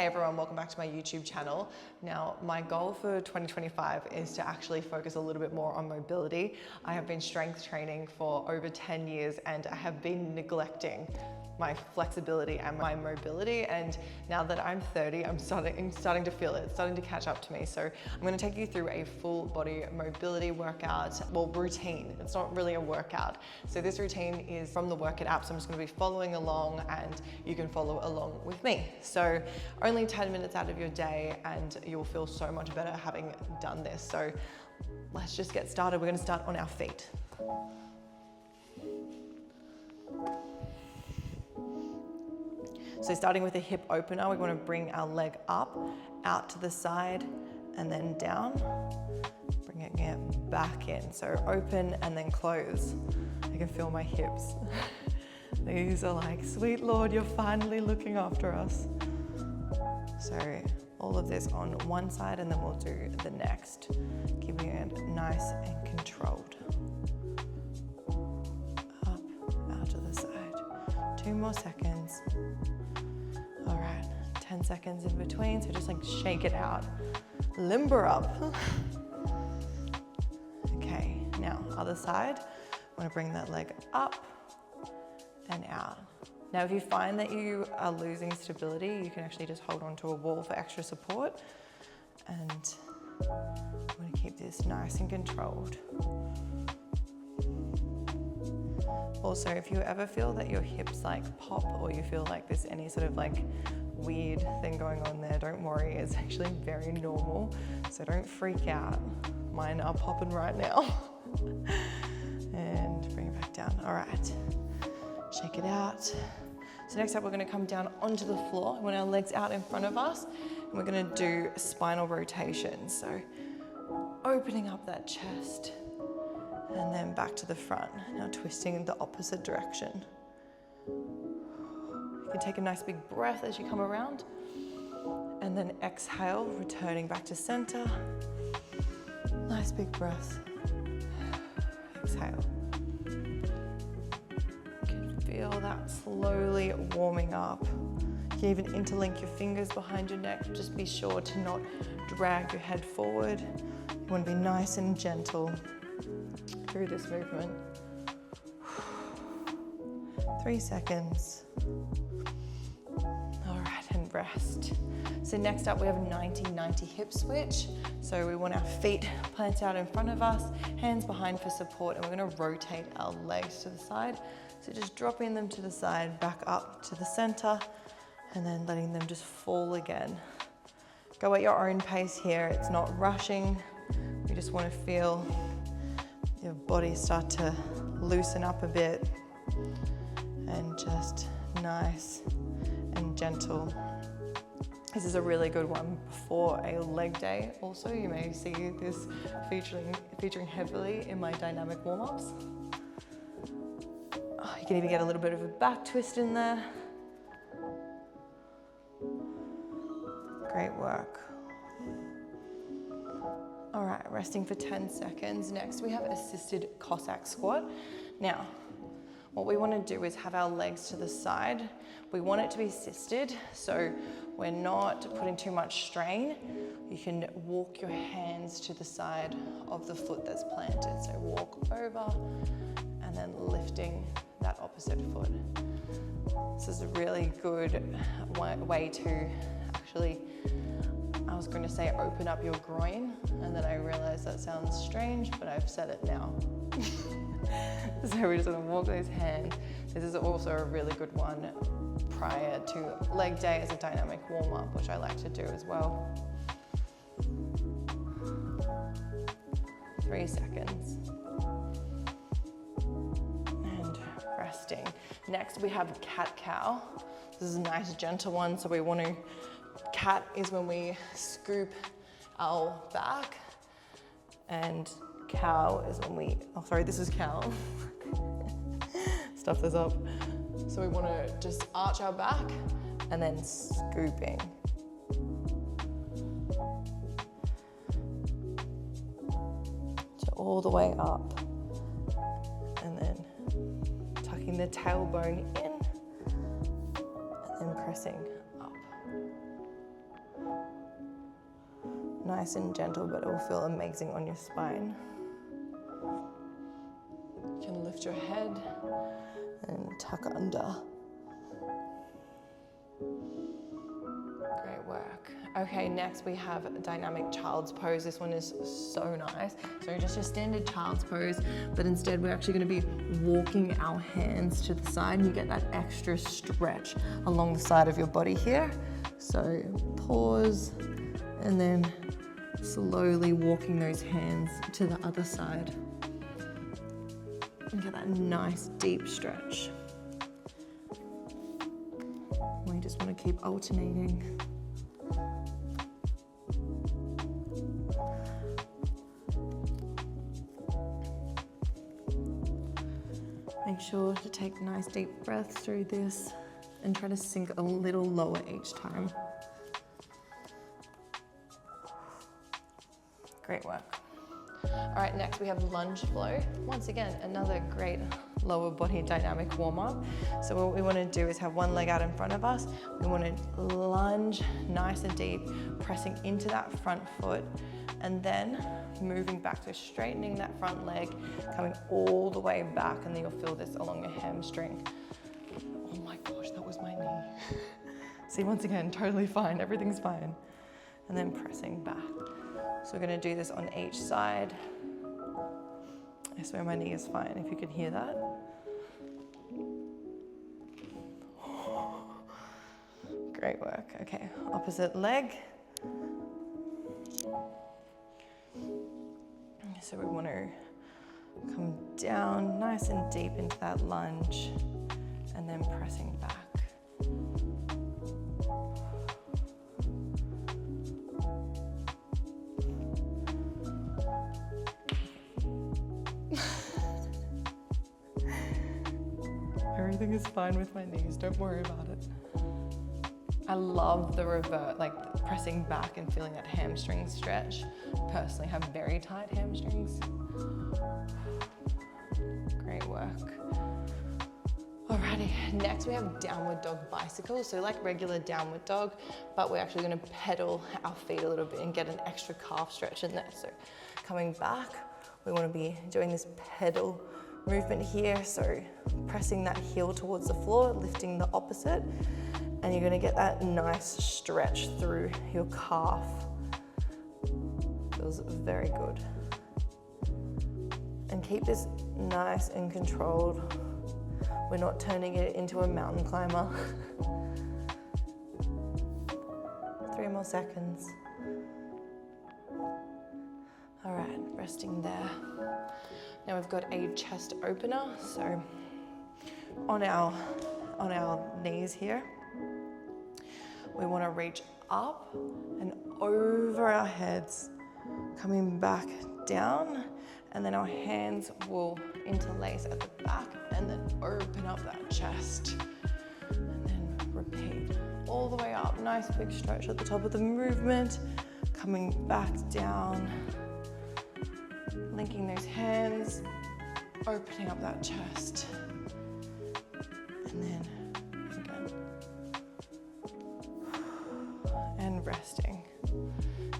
Hey everyone, welcome back to my YouTube channel. Now, my goal for 2025 is to actually focus a little bit more on mobility. I have been strength training for over 10 years and I have been neglecting my flexibility and my mobility, and now that I'm 30, I'm starting to feel it, starting to catch up to me. So I'm going to take you through a full body mobility workout, well, routine. It's not really a workout. So this routine is from the Workout app, so I'm just going to be following along and you can follow along with me. So only 10 minutes out of your day and you'll feel so much better having done this. So let's just get started. We're going to start on our feet. So starting with a hip opener, we want to bring our leg up, out to the side, and then down, bringing it back in. So open and then close. I can feel my hips. These are like, sweet Lord, you're finally looking after us. So all of this on one side and then we'll do the next, keeping it nice and controlled. Up, out to the side. 2 more seconds. All right, 10 seconds in between, so just like shake it out. Limber up. Okay, now other side. I want to bring that leg up and out. Now, if you find that you are losing stability, you can actually just hold onto a wall for extra support. And I'm going to keep this nice and controlled. Also, if you ever feel that your hips like pop or you feel like there's any sort of like weird thing going on there, don't worry, it's actually very normal. So don't freak out. Mine are popping right now. And bring it back down. All right, shake it out. So next up, we're gonna come down onto the floor. We want our legs out in front of us. And we're gonna do spinal rotation. So opening up that chest and then back to the front. Now twisting in the opposite direction. You can take a nice big breath as you come around. And then exhale, returning back to center. Nice big breath. Exhale. You can feel that slowly warming up. You can even interlink your fingers behind your neck. Just be sure to not drag your head forward. You want to be nice and gentle through this movement. 3 seconds. All right, and rest. So next up, we have a 90-90 hip switch. So we want our feet planted out in front of us, hands behind for support, and we're gonna rotate our legs to the side. So just dropping them to the side, back up to the center, and then letting them just fall again. Go at your own pace here. It's not rushing. We just wanna feel your body start to loosen up a bit and just nice and gentle. This is a really good one before a leg day. Also, you may see this featuring heavily in my dynamic warm-ups. Oh, you can even get a little bit of a back twist in there. Great work. All right, resting for 10 seconds. Next, we have assisted Cosac squat. Now, what we want to do is have our legs to the side. We want it to be assisted, so we're not putting too much strain. You can walk your hands to the side of the foot that's planted. So walk over and then lifting that opposite foot. This is a really good way to actually, I was going to say open up your groin, and then I realized that sounds strange, but I've said it now. So we're just going to walk those hands. This is also a really good one prior to leg day as a dynamic warm-up, which I like to do as well. 3 seconds. And resting. Next we have cat-cow. This is a nice gentle one, so we want to, cat is when we scoop our back, and cow is when we, oh sorry, this is cow. Stuff this up. So we want to just arch our back and then scooping. So all the way up and then tucking the tailbone in and then pressing up. nice and gentle, but it will feel amazing on your spine. You can lift your head and tuck under. Great work. Okay, next we have dynamic child's pose. This one is so nice. So just your standard child's pose, but instead we're actually going to be walking our hands to the side, and you get that extra stretch along the side of your body here. So pause, and then slowly walking those hands to the other side. And get that nice deep stretch. We just want to keep alternating. Make sure to take nice deep breaths through this and try to sink a little lower each time. Great work. All right, next we have lunge flow. Once again, another great lower body dynamic warm up. So what we want to do is have one leg out in front of us. We want to lunge nice and deep, pressing into that front foot, and then moving back, so straightening that front leg, coming all the way back, and then you'll feel this along your hamstring. Oh my gosh, that was my knee. See, once again, totally fine, everything's fine. And then pressing back. So we're gonna do this on each side. I swear my knee is fine, if you can hear that. Great work, okay, opposite leg. So we want to come down nice and deep into that lunge, and then pressing back. Everything is fine with my knees, don't worry about it. I love the revert, like pressing back and feeling that hamstring stretch. Personally have very tight hamstrings. Great work. Alrighty, next we have downward dog bicycle. So like regular downward dog, but we're actually gonna pedal our feet a little bit and get an extra calf stretch in there. So coming back, we wanna be doing this pedal movement here. So pressing that heel towards the floor, lifting the opposite, and you're gonna get that nice stretch through your calf. Feels very good. And keep this nice and controlled. We're not turning it into a mountain climber. 3 more seconds. All right, resting there. Now we've got a chest opener. So on our knees here, we want to reach up and over our heads, coming back down, and then our hands will interlace at the back and then open up that chest. And then repeat all the way up. Nice big stretch at the top of the movement, coming back down, linking those hands, opening up that chest, and then and resting.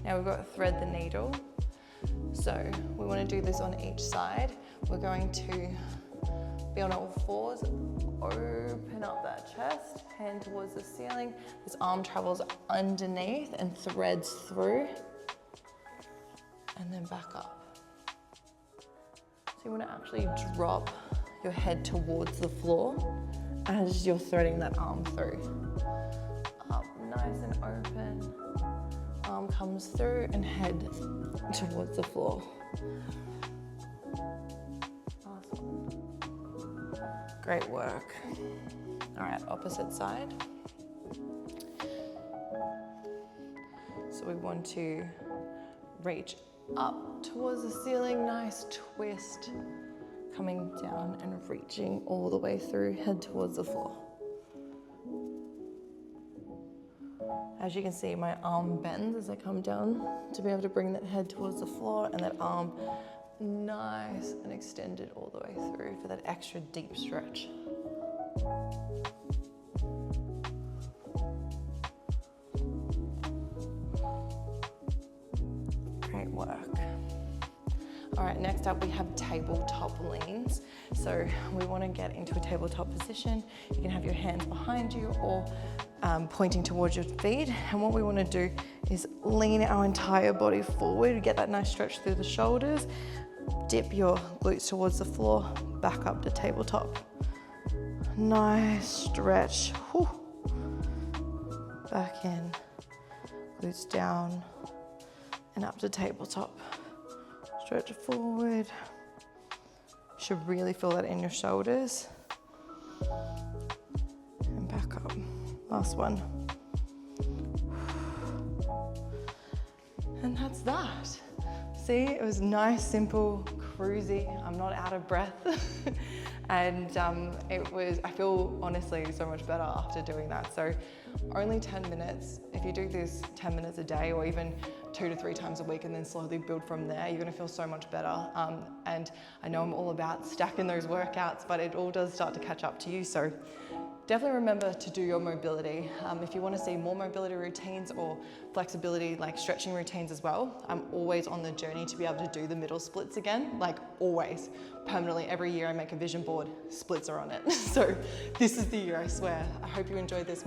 Now we've got to thread the needle. So we want to do this on each side. We're going to be on all fours, open up that chest, hand towards the ceiling. This arm travels underneath and threads through, and then back up. So you want to actually drop your head towards the floor as you're threading that arm through. Up, nice and open. Arm comes through and head towards the floor. Last one. Great work. All right, opposite side. So we want to reach up towards the ceiling, nice twist, coming down and reaching all the way through, head towards the floor. As you can see, my arm bends as I come down to be able to bring that head towards the floor, and that arm nice and extended all the way through for that extra deep stretch. Great work. All right, next up we have tabletop leans. So we want to get into a tabletop position. You can have your hands behind you or pointing towards your feet. And what we want to do is lean our entire body forward, get that nice stretch through the shoulders, dip your glutes towards the floor, back up to tabletop. Nice stretch. Whew. Back in, glutes down, and up to tabletop. Stretch it forward. You should really feel that in your shoulders. And back up. Last one. And that's that. See, it was nice, simple, cruisy. I'm not out of breath. And I feel honestly so much better after doing that. So only 10 minutes. If you do this 10 minutes a day or even 2 to 3 times a week and then slowly build from there, you're gonna feel so much better. And I know I'm all about stacking those workouts, but it all does start to catch up to you. So definitely remember to do your mobility. If you want to see more mobility routines or flexibility, like stretching routines as well, I'm always on the journey to be able to do the middle splits again, like always, permanently. Every year I make a vision board, splits are on it. So this is the year, I swear. I hope you enjoyed this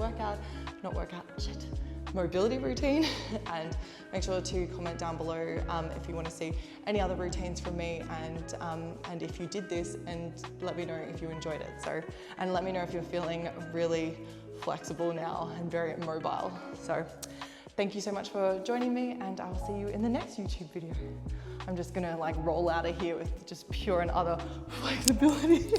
mobility routine, and make sure to comment down below if you want to see any other routines from me, and if you did this, and let me know if you enjoyed it. So, and let me know if you're feeling really flexible now and very mobile. So thank you so much for joining me, and I will see you in the next YouTube video. I'm just gonna like roll out of here with just pure and utter flexibility.